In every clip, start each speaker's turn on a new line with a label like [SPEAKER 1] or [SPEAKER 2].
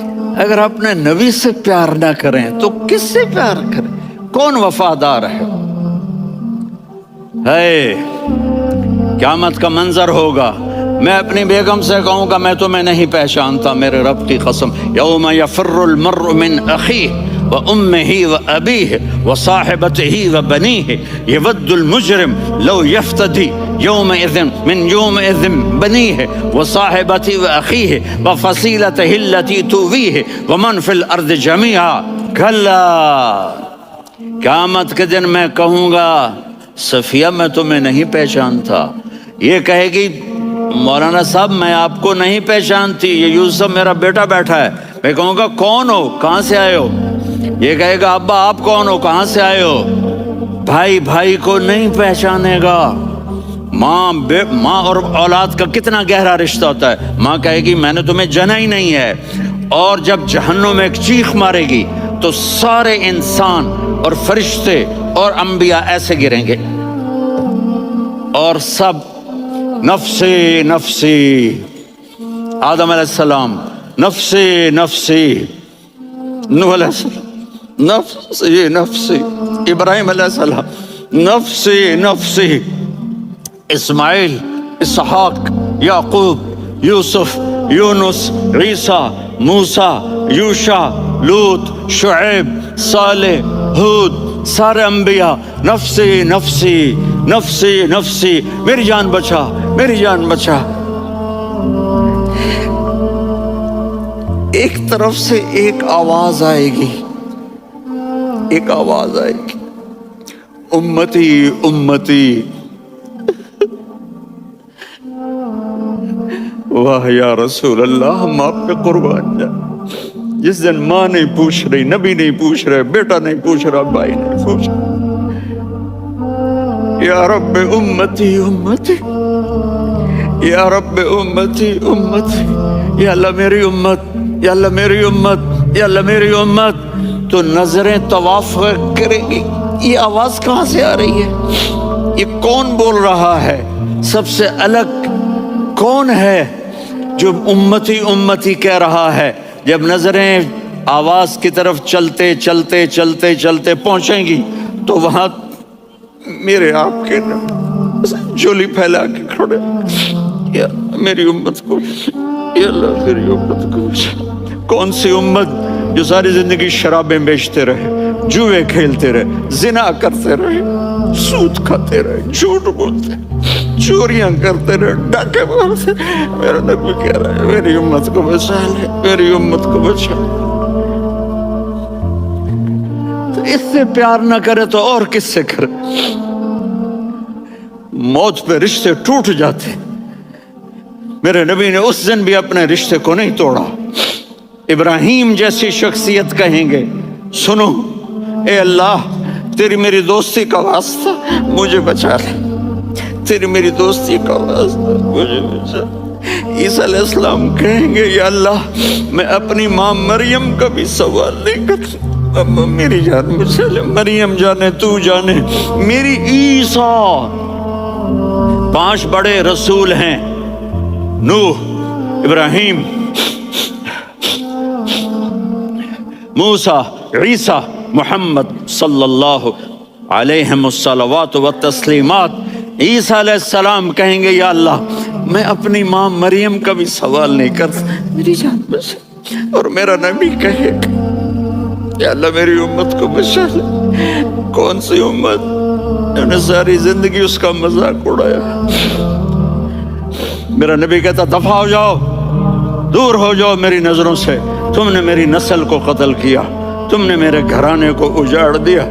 [SPEAKER 1] اگر اپنے نبی سے پیار نہ کریں تو کس سے پیار کریں؟ کون وفادار ہے؟ قیامت کا منظر ہوگا، میں اپنی بیگم سے کہوں گا میں تمہیں نہیں پہچانتا، میرے رب کی قسم، یوم یفر المرء من اخیہ وامہ وابیہ وصاحبتہ وبنیہ یود المجرم لو یفتدی یومئذ من یومئذ بنیہ وصاحبتہ واخیہ وفصیلتہ التی تؤویہ ومن فی الارض جمیعا کلا، قیامت کے دن میں کہوں گا صفیہ میں تمہیں نہیں پہچانتا، یہ کہے گی مولانا صاحب میں آپ کو نہیں پہچانتی، یہ یوسف میرا بیٹا بیٹھا ہے، میں کہوں گا کون ہو، کہاں سے آئے ہو؟ یہ کہے گا ابا آپ کون ہو، کہاں سے آئے ہو؟ بھائی بھائی کو نہیں پہچانے گا۔ ماں اور اولاد کا کتنا گہرا رشتہ ہوتا ہے، ماں کہے گی میں نے تمہیں جنا ہی نہیں ہے، اور جب جہنم میں ایک چیخ مارے گی تو سارے انسان اور فرشتے اور انبیاء ایسے گریں گے اور سب نفسی نفسی، آدم علیہ السلام نفسی نفسی، نوح علیہ السلام نفسی نفسی، ابراہیم علیہ السلام نفسی نفسی، اسماعیل، اسحاق، یعقوب، یوسف، یونس، عیسیٰ، موسیٰ، یوشع، لوط، شعیب، صالح، ہود، سارے انبیاء نفسی نفسی نفسی نفسی، میری جان بچا میری جان بچا۔ ایک طرف سے ایک آواز آئے گی، ایک آواز آئے گی، امتی امتی، واہ یا رسول اللہ ہم آپ پہ قربان جائیں۔ جس دن ماں نہیں پوچھ رہی، نبی نہیں پوچھ رہے، بیٹا نہیں پوچھ رہا، بھائی نہیں پوچھ رہا، یا رب امتی امتی، یا رب امتی امتی، یا اللہ میری امت، یا اللہ میری امت، یا اللہ میری امت، تو نظریں طواف کرے گی، یہ آواز کہاں سے آ رہی ہے؟ یہ کون بول رہا ہے؟ سب سے الگ کون ہے جو امتی امتی کہہ رہا ہے؟ جب نظریں آواز کی طرف چلتے چلتے چلتے چلتے پہنچیں گی تو وہاں میرے آپ کے جولی پھیلا کے کھڑے، یا میری امت کو، یا اللہ میری امت کو۔ کون سی امت جو ساری زندگی شرابیں بیچتے رہے، جوئے کھیلتے رہے، زنا کرتے رہے، سود کھاتے رہے، جھوٹ بولتے، چوریاں کرتے رہے، ڈاکے مارتے، میرا نبی کہہ رہا ہے میری امت کو بچا لے، میری امت کو بچا لے۔ تو اس سے پیار نہ کرے تو اور کس سے کرے؟ موت پہ رشتے ٹوٹ جاتے، میرے نبی نے اس دن بھی اپنے رشتے کو نہیں توڑا۔ ابراہیم جیسی شخصیت کہیں گے سنو اے اللہ تیری میری دوستی کا واسطہ مجھے بچا لے، تیری میری دوستی کا واسطہ مجھے بچا لے۔ عیسیٰ علیہ السلام کہیں گے یا اللہ میں اپنی ماں مریم کا بھی سوال نہیں کرتا، میری جان بچا لے، مریم جانے تو جانے میری عیسیٰ۔ 5 بڑے رسول ہیں، نوح، ابراہیم، موسیٰ، عیسیٰ، محمد صلی اللہ علیہ الصلوات والتسلیمات۔ عیسیٰ علیہ السلام کہیں گے یا اللہ میں اپنی ماں مریم کا بھی سوال نہیں کرتا، میری جان بچا۔ اور میرا نبی کہے گا یا اللہ میری امت کو بچا لے۔ کون سی امت جنہوں نے ساری زندگی اس کا مذاق اڑایا؟ میرا نبی کہتا دفع ہو جاؤ، دور ہو جاؤ میری نظروں سے، تم نے میری نسل کو قتل کیا، تم نے میرے گھرانے کو اجاڑ دیا۔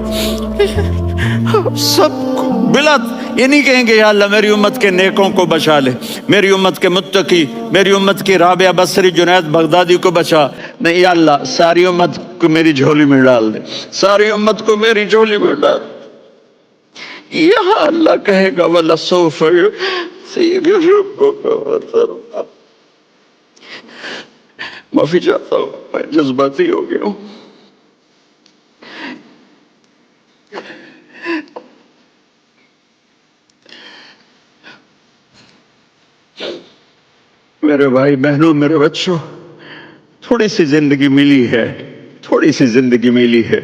[SPEAKER 1] سب کو بلا یہ نہیں کہیں گے یا اللہ میری امت کے نیکوں کو بچا لے، میری امت کے متقی، میری امت کی رابعہ بصری، جنید بغدادی کو بچا، نہیں یا اللہ ساری امت کو میری جھولی میں ڈال دے، ساری امت کو میری جھولی میں ڈال دے۔ یہاں اللہ کہے گا وَلَسَوْفَ يُعْطِيكَ رَبُّكَ فَتَرْضَىٰ۔ معافی چاہتا ہوں میں جذباتی ہو گیا ہوں۔ میرے بھائی بہنوں، میرے بچوں، थोड़ी सी जिंदगी मिली है, थोड़ी सी जिंदगी मिली है,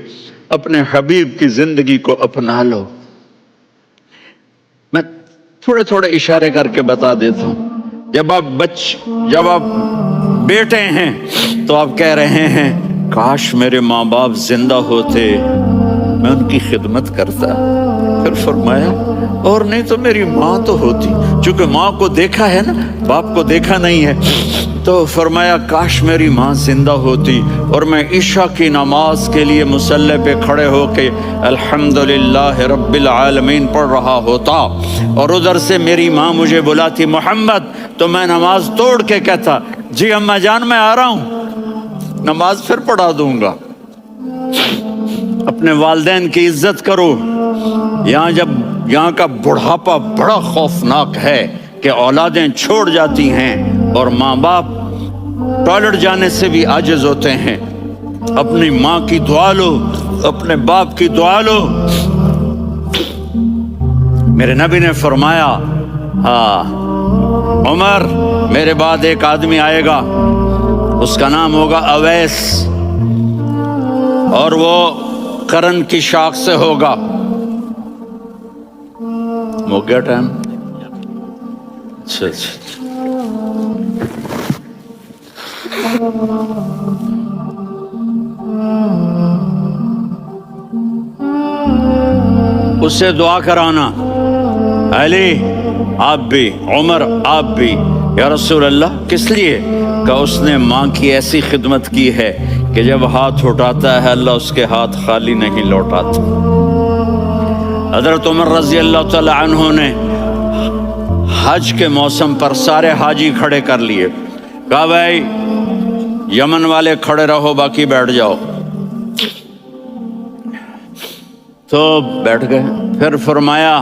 [SPEAKER 1] अपने हबीब की जिंदगी को अपना लो। मैं थोड़े थोड़े इशारे करके बता देता हूं। जब आप बेटे हैं तो आप कह रहे हैं काश मेरे माँ बाप जिंदा होते, मैं उनकी खिदमत करता। फिर फरमाया और नहीं तो मेरी माँ तो होती, चूंकि माँ को देखा है ना, बाप को देखा नहीं है, तो फरमाया काश मेरी माँ जिंदा होती और मैं इशा की नमाज के लिए मुसल्ले पे खड़े होके अल्हम्दुलिल्लाह रब्बिल आलमीन पढ़ रहा होता और उधर से मेरी माँ मुझे बुलाती मोहम्मद, तो मैं नमाज तोड़ के कहता जी अम्मा जान मैं आ रहा हूँ, नमाज फिर पढ़ा दूंगा। अपने वालिदैन की इज्जत करो। यहाँ का बुढ़ापा बड़ा खौफनाक है कि औलादें छोड़ जाती हैं और माँ बाप टॉयलेट जाने से भी आजिज होते हैं। अपनी माँ की दुआ लो, अपने बाप की दुआ लो। मेरे नबी ने फरमाया हाँ उमर, मेरे बाद एक आदमी आएगा, उसका नाम होगा अवैस और वो करन की शाख से होगा। हो गया टाइम? अच्छा उससे दुआ कराना, अली आप भी, उमर आप भी। या रसूल अल्लाह किस लिए? का उसने माँ की ऐसी खिदमत की है कि जब हाथ उठाता है अल्लाह उसके हाथ खाली नहीं लौटाता। हज़रत उमर रज़ी अल्लाह तआला अन्हु ने हज के मौसम पर सारे हाजी खड़े कर लिए, कहा भाई यमन वाले खड़े रहो, बाकी बैठ जाओ। तो बैठ गए। फिर फरमाया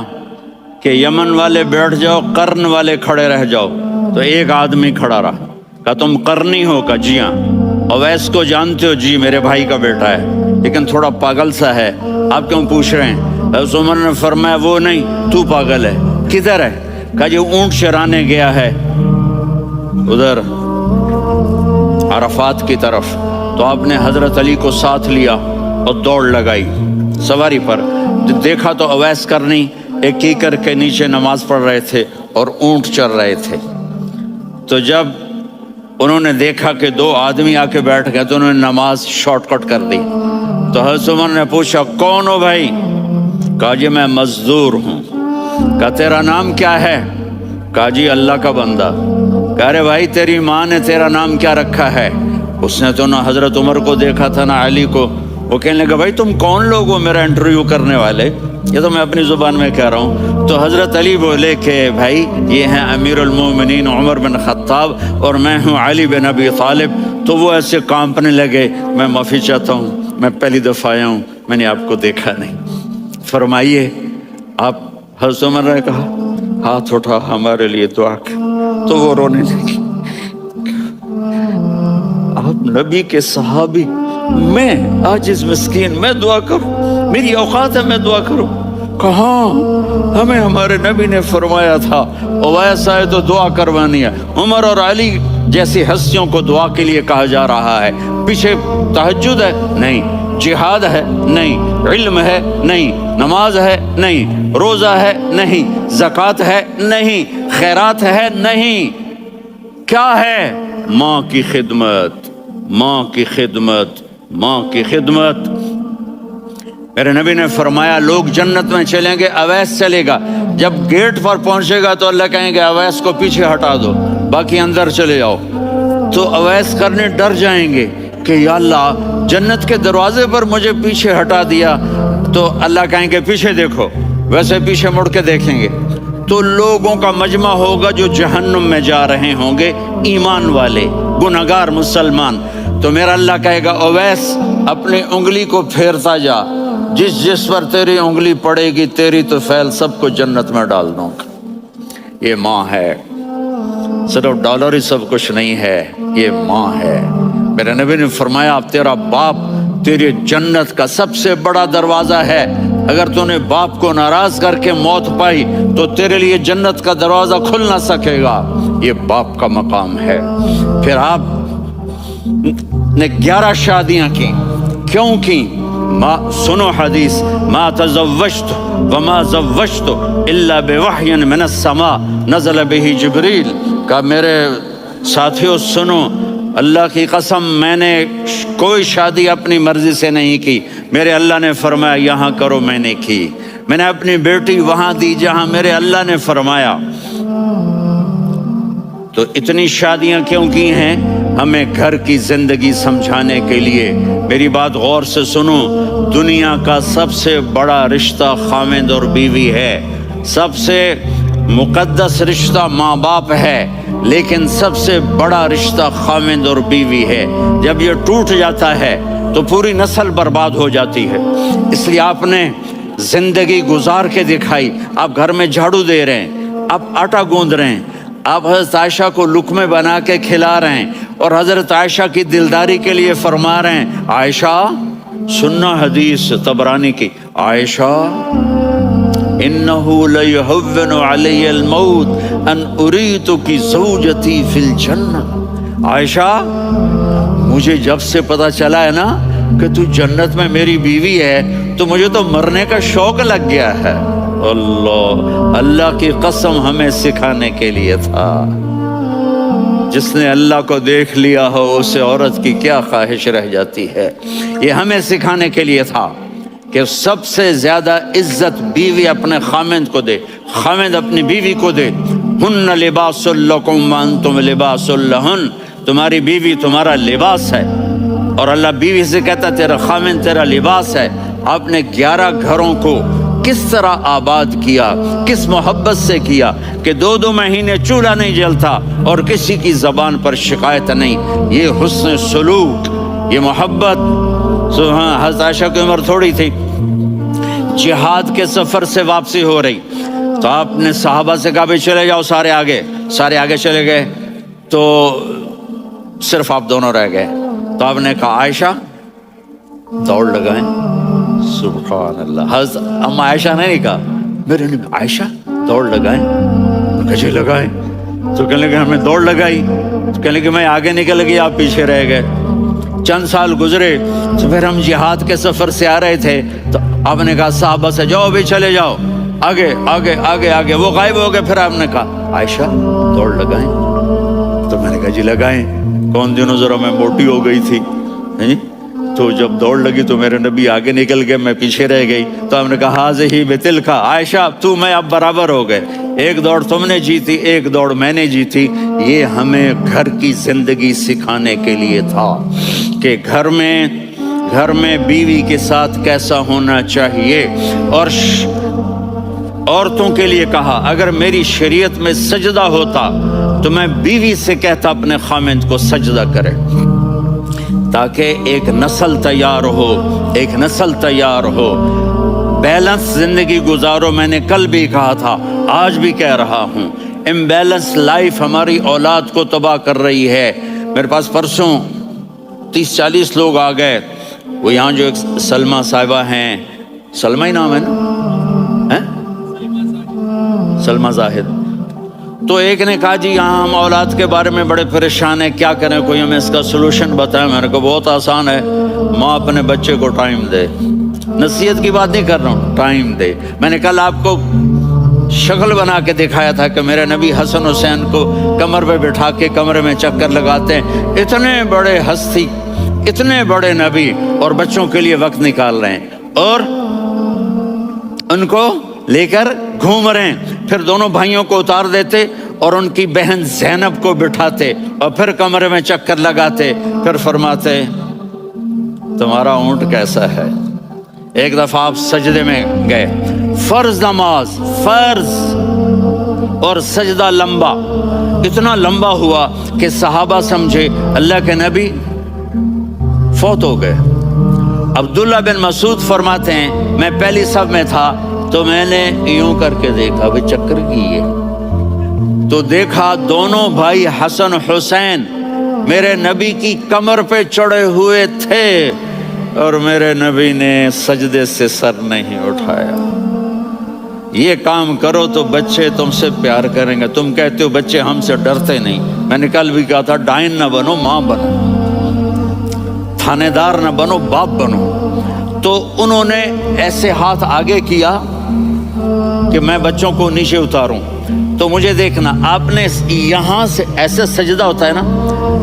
[SPEAKER 1] कि यमन वाले बैठ जाओ, कर्न वाले खड़े रह जाओ। तो एक आदमी खड़ा रहा, कहा तुम करनी हो? का जी हाँ। अवैस को जानते हो? जी मेरे भाई का बेटा है, लेकिन थोड़ा पागल सा है, आप क्यों पूछ रहे हैं? उमर ने फरमाया वो नहीं, तू पागल है। किधर है? कहा जी ऊंट चराने गया है उधर अरफात की तरफ। तो आपने हजरत अली को साथ लिया और दौड़ लगाई सवारी पर। देखा तो अवैस करनी एक कीकर के नीचे नमाज पढ़ रहे थे और ऊंट चर रहे थे। तो जब उन्होंने देखा कि दो आदमी आके बैठ गए तो उन्होंने नमाज शॉर्टकट कर दी। तो हज़रत उमर ने पूछा कौन हो भाई? कहा जी मैं मजदूर हूँ। कहा तेरा नाम क्या है? कहा जी अल्लाह का बंदा। कह रहे भाई तेरी माँ ने तेरा नाम क्या रखा है? उसने तो ना हज़रत उमर को देखा था ना अली को। वो कहने लगा भाई तुम कौन लोग हो मेरा इंटरव्यू करने वाले? ये तो मैं अपनी ज़ुबान में कह रहा हूँ। तो हज़रत अली बोले कि भाई ये हैं अमीरुल मोमिनीन उमर बिन खत्ताब और मैं हूँ अली बिन अबी तालिब। तो वो ऐसे कांपने लगे, मैं माफ़ी चाहता हूँ, मैं पहली दफ़ा आया हूँ, मैंने आपको देखा नहीं। फरमाइए आप। हज़रत उमर ने कहा हाथ उठा हमारे लिए दुआ कर। तो वो रोने लगी। आप नबी के सहाबी, मैं आज इस मिस्कीन, मैं दुआ करूं? मेरी औकात है मैं दुआ करूं? कहाँ? हमें हमारे नबी ने फरमाया था वैसा है तो दुआ करवानी है। उमर और अली जैसी हस्तियों को दुआ के लिए कहा जा रहा है। पीछे तहज्जुद है? नहीं। जिहाद है? नहीं। इल्म है? नहीं। नमाज है? नहीं। रोज़ा है? नहीं। ज़कात है? नहीं। खैरात है? नहीं। क्या है? माँ की खिदमत, माँ की खिदमत, माँ की खिदमत। मेरे नबी ने फरमाया लोग जन्नत में चलेंगे, अवैस चलेगा। जब गेट पर पहुंचेगा तो अल्लाह कहेंगे अवैस को पीछे हटा दो, बाकी अंदर चले जाओ। तो अवैस करने डर जाएंगे कि या अल्लाह जन्नत के दरवाजे पर मुझे पीछे हटा दिया। तो अल्लाह कहेंगे पीछे देखो, वैसे पीछे मुड़ के देखेंगे तो लोगों का मजमा होगा जो जहन्नुम में जा रहे होंगे, ईमान वाले, गुनहगार मुसलमान। तो मेरा अल्लाह कहेगा अवैस अपनी उंगली को फेरता जा, जिस जिस पर तेरी उंगली पड़ेगी तेरी तो फैल सबको जन्नत में डाल दूंगा। ये माँ है, सिर्फ डॉलर ही सब कुछ नहीं है, ये माँ है। मेरे नबी ने फरमाया अब तेरा बाप तेरे जन्नत का सबसे बड़ा दरवाजा है। अगर तूने बाप को नाराज करके मौत पाई तो तेरे लिए जन्नत का दरवाजा खुल ना सकेगा। ये बाप का मकाम है। फिर आप نے 11 شادیاں کی. کیوں کی؟ سنو حدیث، ما تزوجت وما زوجت الا بوحی من السماء نزل به جبریل. کہا میرے ساتھیوں سنو، اللہ کی قسم میں نے کوئی شادی اپنی مرضی سے نہیں کی. میرے اللہ نے فرمایا یہاں کرو، میں نے کی. میں نے اپنی بیٹی وہاں دی جہاں میرے اللہ نے فرمایا. تو اتنی شادیاں کیوں کی ہیں؟ ہمیں گھر کی زندگی سمجھانے کے لیے. میری بات غور سے سنو، دنیا کا سب سے بڑا رشتہ خاوند اور بیوی ہے. سب سے مقدس رشتہ ماں باپ ہے، لیکن سب سے بڑا رشتہ خاوند اور بیوی ہے. جب یہ ٹوٹ جاتا ہے تو پوری نسل برباد ہو جاتی ہے. اس لیے آپ نے زندگی گزار کے دکھائی. آپ گھر میں جھاڑو دے رہے ہیں، آپ آٹا گوندھ رہے ہیں، آپ حضرت عائشہ کو لقمے بنا کے کھلا رہے ہیں، اور حضرت عائشہ کی دلداری کے لیے فرما رہے ہیں عائشہ سننا حدیث طبرانی کی، عائشہ انہو لیہون علی الموت ان اریتک زوجتی فی الجنہ. عائشہ مجھے جب سے پتا چلا ہے نا کہ تو جنت میں میری بیوی ہے تو مجھے تو مرنے کا شوق لگ گیا ہے. اللہ کی قسم ہمیں سکھانے کے لیے تھا. جس نے اللہ کو دیکھ لیا ہو اسے عورت کی کیا خواہش رہ جاتی ہے. یہ ہمیں سکھانے کے لیے تھا کہ سب سے زیادہ عزت بیوی اپنے خاوند کو دے، خاوند اپنی بیوی کو دے. ہن لباس لکم وانتم لباس لہن. تمہاری بیوی تمہارا لباس ہے، اور اللہ بیوی سے کہتا تیرا خاوند تیرا لباس ہے. آپ نے 11 گھروں کو کس طرح آباد کیا، کس محبت سے کیا کہ 2 مہینے چولہا نہیں جلتا اور کسی کی زبان پر شکایت نہیں. یہ حسن سلوک، یہ محبت. حضرت عائشہ کی عمر تھوڑی تھی، جہاد کے سفر سے واپسی ہو رہی، تو آپ نے صحابہ سے کہا بھی چلے جاؤ سارے آگے چلے گئے، تو صرف آپ دونوں رہ گئے. تو آپ نے کہا عائشہ دوڑ لگائیں. سبحان اللہ. حضرت اما عائشہ نے نہیں کہا، میرے نے عائشہ دوڑ لگائیں. کجے لگائیں؟ تو کہنے لگے ہمیں دوڑ لگائی. تو کہنے لگے میں آگے نکل گئی، آپ پیچھے رہ گئے. چند سال گزرے تو پھر ہم جہاد کے سفر سے آ رہے تھے، تو آپ نے کہا صحابہ سے جاؤ بھی چلے جاؤ آگے آگے آگے آگے. وہ غائب ہو گئے. پھر آپ نے کہا عائشہ دوڑ لگائیں. تو میں نے کہا جی لگائیں. کون دنوں ذرا میں موٹی ہو گئی تھی، تو جب دوڑ لگی تو میرے نبی آگے نکل گئے، میں پیچھے رہ گئی. تو ہم نے کہا ہاذہ بتلک، عائشہ تو میں اب برابر ہو گئے. ایک دوڑ تم نے جیتی، ایک دوڑ میں نے جیتی. یہ ہمیں گھر کی زندگی سکھانے کے لیے تھا کہ گھر میں بیوی کے ساتھ کیسا ہونا چاہیے. اور عورتوں کے لیے کہا اگر میری شریعت میں سجدہ ہوتا تو میں بیوی سے کہتا اپنے خاوند کو سجدہ کرے، تاکہ ایک نسل تیار ہو. بیلنس زندگی گزارو. میں نے کل بھی کہا تھا، آج بھی کہہ رہا ہوں، امبیلنس لائف ہماری اولاد کو تباہ کر رہی ہے. میرے پاس پرسوں 30-40 لوگ آ گئے. وہ یہاں جو ایک سلمہ صاحبہ ہیں، سلمہ ہی نام ہے نا، سلمہ زاہد. تو ایک نے کہا جی یہاں ہم اولاد کے بارے میں بڑے پریشان ہیں، کیا کریں، کوئی ہمیں اس کا سلوشن بتائیں. میں نے کہا بہت آسان ہے، ماں اپنے بچے کو ٹائم دے. نصیحت کی بات نہیں کر رہا ہوں، ٹائم دے. میں نے کل آپ کو شکل بنا کے دکھایا تھا کہ میرے نبی حسن حسین کو کمر پہ بٹھا کے کمرے میں چکر لگاتے ہیں. اتنے بڑے ہستی، اتنے بڑے نبی، اور بچوں کے لیے وقت نکال رہے ہیں اور ان کو لے کر گھوم رہے ہیں. پھر دونوں بھائیوں کو اتار دیتے اور ان کی بہن زینب کو بٹھاتے اور پھر کمرے میں چکر لگاتے. پھر فرماتے تمہارا اونٹ کیسا ہے. ایک دفعہ آپ سجدے میں گئے، فرض نماز، فرض، اور سجدہ لمبا، اتنا لمبا ہوا کہ صحابہ سمجھے اللہ کے نبی فوت ہو گئے. عبداللہ بن مسعود فرماتے ہیں میں پہلی صف میں تھا تو میں نے یوں کر کے دیکھا، بھی چکر کی ہے، تو دیکھا دونوں بھائی حسن حسین میرے نبی کی کمر پہ چڑھے ہوئے تھے اور میرے نبی نے سجدے سے سر نہیں اٹھایا. یہ کام کرو تو بچے تم سے پیار کریں گے. تم کہتے ہو بچے ہم سے ڈرتے نہیں. میں نے کل بھی کہا تھا ڈائن نہ بنو، ماں بنو. थानेदार न बनो, बाप बनो। तो उन्होंने ऐसे हाथ आगे किया कि मैं बच्चों को नीचे उतारूं। तो मुझे देखना, आपने यहाँ से ऐसे सजदा होता है ना,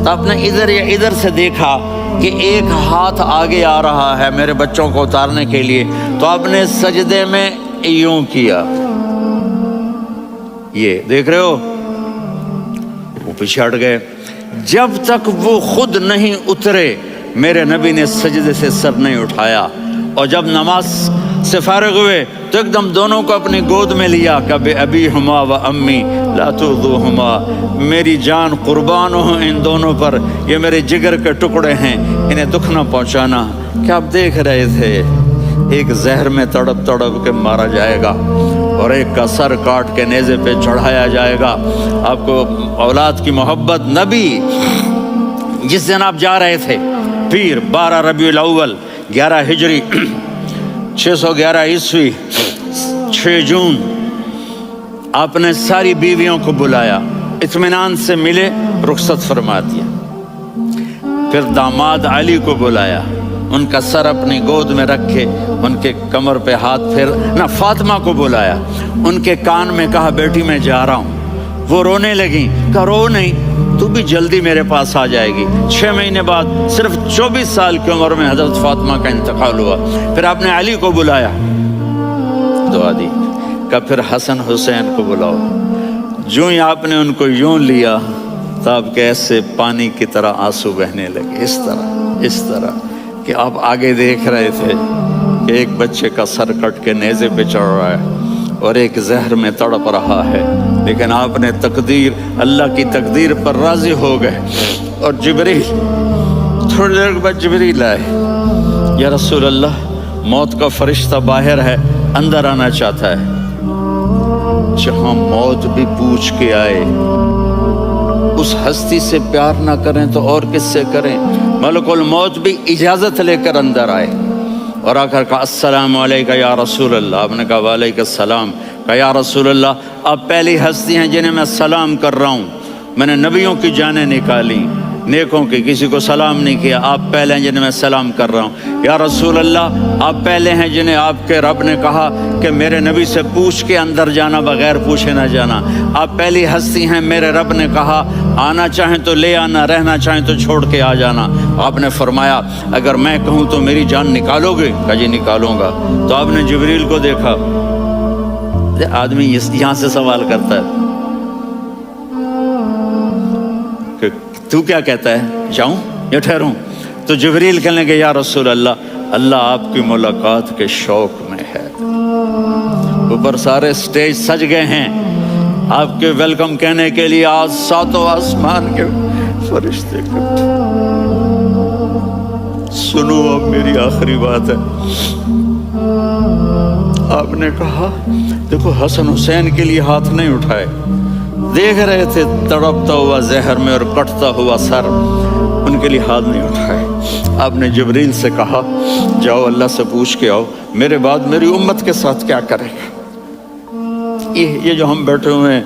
[SPEAKER 1] तो आपने इधर या इधर से देखा कि एक हाथ आगे आ रहा है मेरे बच्चों को उतारने के लिए, तो आपने सजदे में यूं किया, ये देख रहे हो, वो पीछे हट गए। जब तक वो खुद नहीं उतरे मेरे नबी ने सजदे से सर नहीं उठाया। और जब नमाज से फारिग हुए तो एकदम दोनों को अपनी गोद में लिया, कभी अभी हुमा व अम्मी ला तुज़ुहुमा, मेरी जान कुर्बान हो इन दोनों पर, ये मेरे जिगर के टुकड़े हैं, इन्हें दुख न पहुंचाना। क्या आप देख रहे थे, एक जहर में तड़प तड़प के मारा जाएगा और एक का सर काट के नेज़े पे चढ़ाया जाएगा। आपको औलाद की मोहब्बत। नबी जिस दिन आप जा रहे थे, पीर 12 रबीउल अव्वल 11 हिजरी 611 ईस्वी 6 जून, आपने सारी बीवियों को बुलाया, इत्मीनान से मिले, रुखसत फरमा दिया। फिर दामाद अली को बुलाया, उनका सर अपनी गोद में रखे, उनके कमर पे हाथ फेर ना। फातिमा को बुलाया, उनके कान में कहा, बेटी मैं जा रहा हूँ। वो रोने लगी, कहा रो नहीं, तू भी जल्दी मेरे पास आ जाएगी। 6 महीने बाद सिर्फ 24 साल की उम्र में हजरत फातिमा का इंतकाल हुआ। फिर आपने अली को बुलाया, दुआ दी, कहा फिर हसन हुसैन को बुलाओ। जो ही आपने उनको यूं लिया तो आपके ऐसे पानी की तरह आंसू बहने लगे, इस तरह कि आप आगे देख रहे थे कि एक बच्चे का सर कट के नेज़े पे चढ़ रहा है और एक जहर में तड़प रहा है, लेकिन आपने तकदीर, अल्लाह की तकदीर पर राजी हो गए। और जिब्रील, थोड़ी देर के बाद जिब्रील आए, या रसूल अल्लाह, मौत का फरिश्ता बाहर है, अंदर आना चाहता है। जहाँ मौत भी पूछ के आए, उस हस्ती से प्यार ना करें तो और किससे करें। मलकुल मौत भी इजाज़त लेकर अंदर आए और आकर कहा, अस्सलामु अलैका या रसूल अल्लाह। आपने कहा वालेकुम सलाम। कहा या रसूल अल्लाह, आप पहली हस्ती हैं जिन्हें मैं सलाम कर रहा हूँ। मैंने नबियों की जानें निकाली, नेकों की, किसी को सलाम नहीं किया, आप पहले हैं जिन्हें मैं सलाम कर रहा हूँ। या रसूल अल्लाह, आप पहले हैं जिन्हें आपके रब ने कहा कि मेरे नबी से पूछ के अंदर जाना, बगैर पूछे ना जाना। आप पहली हस्ती हैं, मेरे रब ने कहा आना चाहें तो ले आना, रहना चाहें तो छोड़ के आ जाना। आपने फरमाया अगर मैं कहूँ तो मेरी जान निकालोगे? कहा जी निकालूंगा। तो आपने जिब्रील को देखा, आदमी यहाँ से सवाल करता है कि तू क्या कहता है, जाऊं या ठहरूं? तो जिब्रील कहने लगे या रसूल अल्लाह, अल्लाह आपकी मुलाकात के शौक में है। ऊपर सारे स्टेज सज गए हैं आपके वेलकम कहने के लिए। आज सातों आसमान के फरिश्ते इकट्ठे। सुनो अब मेरी आखिरी बात है। आपने कहा देखो, हसन हुसैन के लिए हाथ नहीं उठाए, देख रहे थे तड़पता हुआ जहर में और कटता हुआ सर, उनके लिए हाथ नहीं उठाए। आपने जिब्रील से कहा जाओ अल्लाह से पूछ के आओ मेरे बाद मेरी उम्मत के साथ क्या करेगा। ये जो हम बैठे हुए हैं,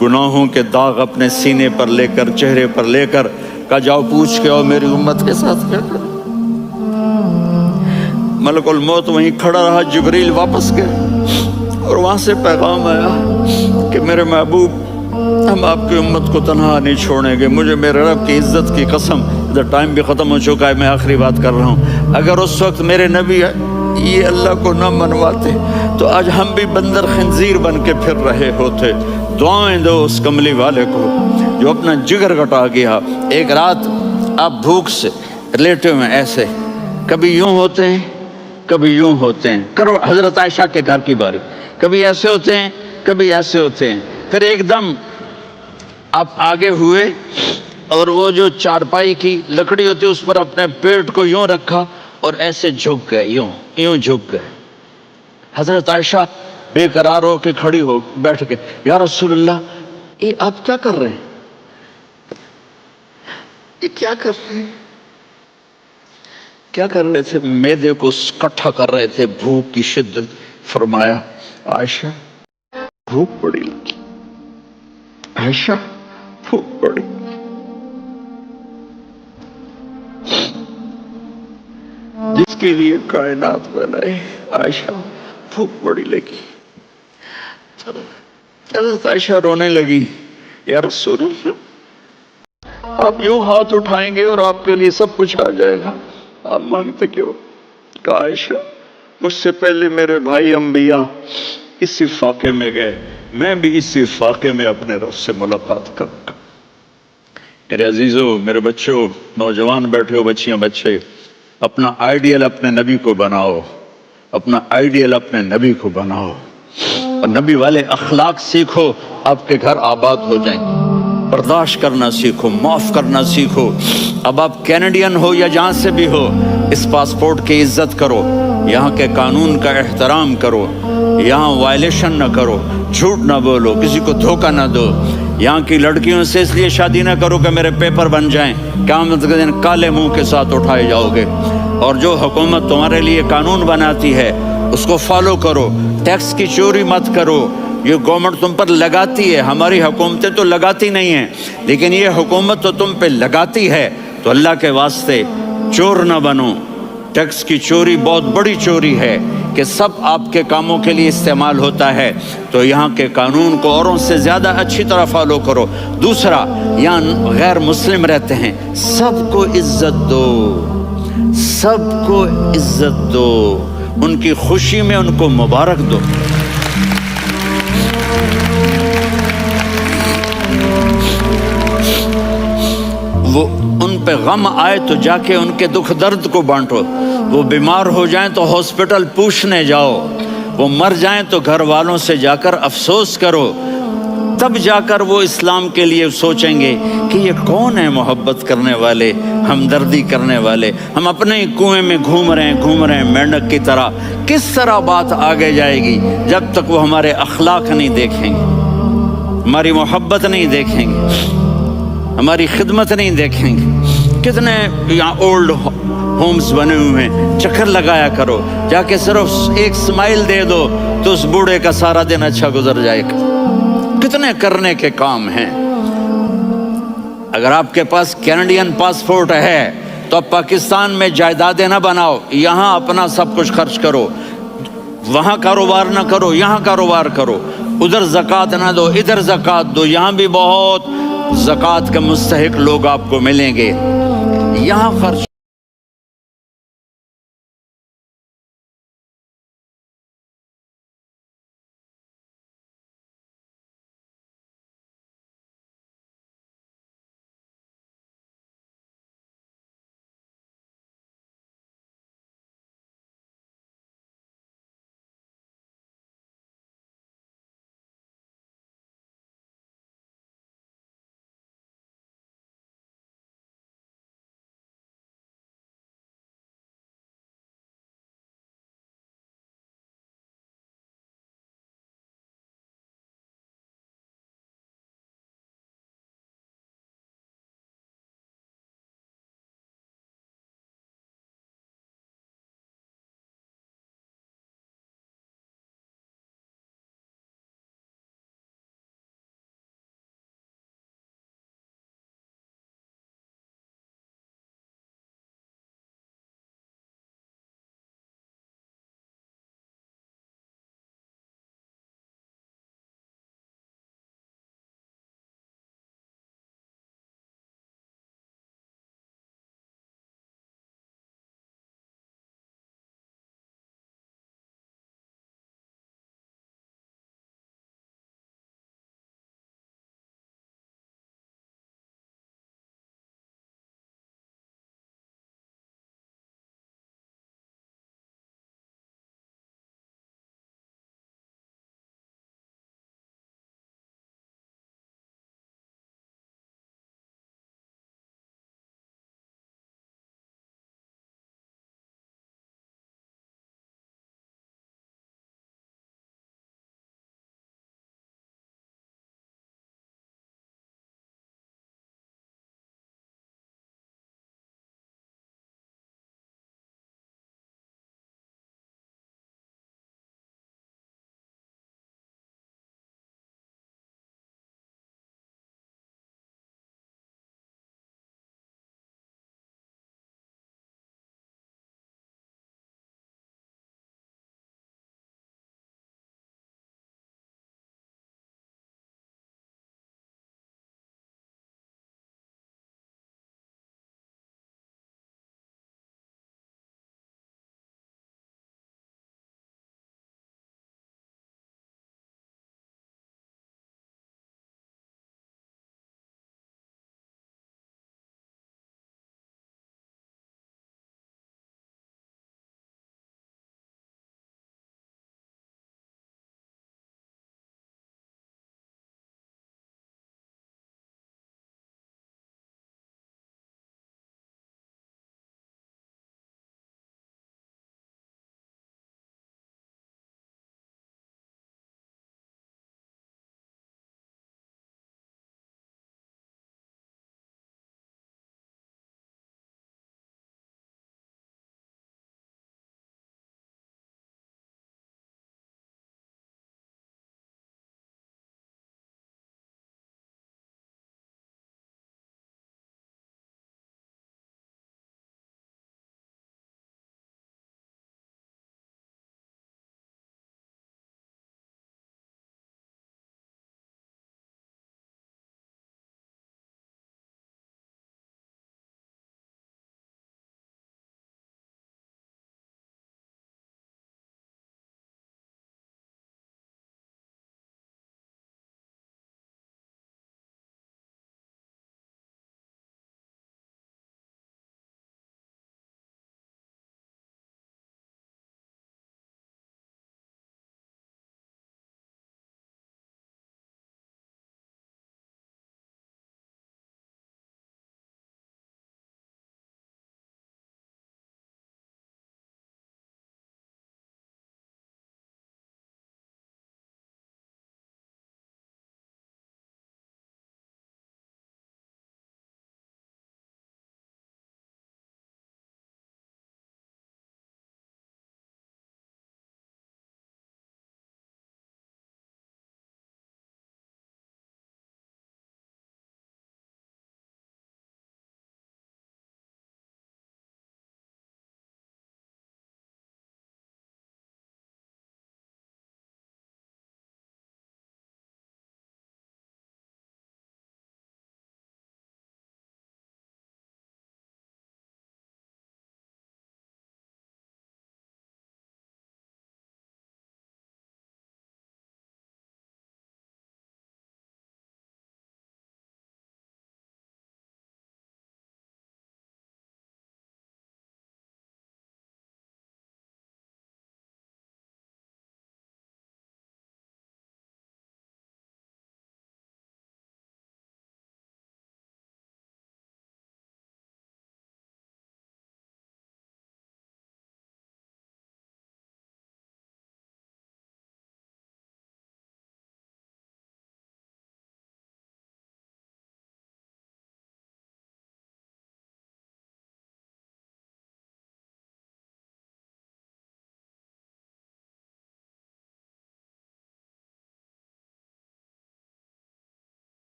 [SPEAKER 1] गुनाहों के दाग अपने सीने पर लेकर, चेहरे पर लेकर, कहा जाओ पूछ के आओ मेरी उम्मत के साथ क्या करें। मलकुल मौत वहीं खड़ा रहा, जिब्रील वापस गए और वहां से पैगाम आया कि मेरे महबूब, हम आपकी उम्मत को तन्हा नहीं छोड़ेंगे। मुझे मेरे रब की इज्जत की कसम, इधर टाइम भी ख़त्म हो चुका है, मैं आखिरी बात कर रहा हूँ, अगर उस वक्त मेरे नबी ये अल्लाह को न मनवाते तो आज हम भी बंदर खंजीर बन के फिर रहे होते। दुआएं दो उस कमली वाले को जो अपना जिगर कटा गया। एक रात आप भूख से लेटे हुए ऐसे, कभी यूं होते हैं कभी यूं होते हैं। करो हजरत आयशा के घर की बारी, कभी ऐसे होते हैं कभी ऐसे होते हैं। फिर एकदम आप आगे हुए और वो जो चारपाई की लकड़ी होती है उस पर अपने पेट को यूं रखा और ऐसे झुक गए, यूं यूं झुक गए। हजरत आयशा बेकरार हो के खड़ी हो बैठ के, या रसूलल्लाह ये आप क्या कर रहे हैं, ये क्या कर रहे हैं? क्या कर रहे थे? मैदे को इकट्ठा कर रहे थे, भूख की शिद्दत। फरमाया आयशा भूख बड़ी लगी, आयशा भूख बड़ी। जिसके लिए कायनात बनाए। आयशा भूख बड़ी लगी, हज़रत आयशा रोने लगी, या रसूल आप यूं हाथ उठाएंगे और आपके लिए सब कुछ आ जाएगा, आप मांगते क्यों? कहा आयशा मुझसे पहले मेरे भाई अंबिया इसी फाके में गए, मैं भी इसी फाके में अपने रब से मुलाकात करूंगा। मेरे अजीजों, मेरे बच्चों, नौजवान बैठे हो, बच्चियां बच्चे, अपना आइडियल अपने नबी को बनाओ, अपना आइडियल अपने नबी को बनाओ और नबी वाले अखलाक सीखो, आपके घर आबाद हो जाएंगे। बर्दाश्त करना सीखो, माफ करना सीखो। अब आप कैनेडियन हो या जहां से भी हो, इस पासपोर्ट की इज्जत करो, यहाँ के कानून का एहतराम करो, यहाँ वायलेशन न करो, झूठ न बोलो, किसी को धोखा न दो। यहाँ की लड़कियों से इसलिए शादी न करो कि मेरे पेपर बन जाएं, क़यामत के दिन काले मुंह के साथ उठाए जाओगे। और जो हुकूमत तुम्हारे लिए कानून बनाती है उसको फॉलो करो, टैक्स की चोरी मत करो। ये गवर्नमेंट तुम पर लगाती है, हमारी हुकूमतें तो लगाती नहीं हैं, लेकिन ये हुकूमत तो तुम पे लगाती है, तो अल्लाह के वास्ते चोर न बनो। टैक्स की चोरी बहुत बड़ी चोरी है कि सब आपके कामों के लिए इस्तेमाल होता है, तो यहाँ के कानून को औरों से ज़्यादा अच्छी तरह फॉलो करो। दूसरा, यहाँ गैर मुस्लिम रहते हैं, सबको इज्जत दो, सबको इज्जत दो, उनकी खुशी में उनको मुबारक दो। वो उन पे गम आए तो जाके उनके दुख दर्द को बांटो। वो बीमार हो जाएं तो हॉस्पिटल पूछने जाओ, वो मर जाएं तो घर वालों से जाकर अफसोस करो। तब जाकर वो इस्लाम के लिए सोचेंगे कि ये कौन है मोहब्बत करने वाले, हमदर्दी करने वाले। हम अपने ही कुएं में घूम रहे हैं मेंढक की तरह। किस तरह बात आगे जाएगी जब तक वो हमारे अखलाक नहीं देखेंगे, हमारी मोहब्बत नहीं देखेंगे, हमारी खिदमत नहीं देखेंगे। कितने यहाँ ओल्ड होम्स बने हुए हैं, चक्कर लगाया करो, जाके सिर्फ एक स्माइल दे दो तो उस बूढ़े का सारा दिन अच्छा गुजर जाएगा। कितने करने के काम हैं। अगर आपके पास कैनेडियन पासपोर्ट है तो आप पाकिस्तान में जायदादें ना बनाओ, यहाँ अपना सब कुछ खर्च करो, वहाँ कारोबार ना करो, यहाँ कारोबार करो। उधर ज़कात ना दो, इधर ज़कात दो। यहाँ भी बहुत ज़कात के मुस्तहिक लोग आपको मिलेंगे, यहाँ खर्च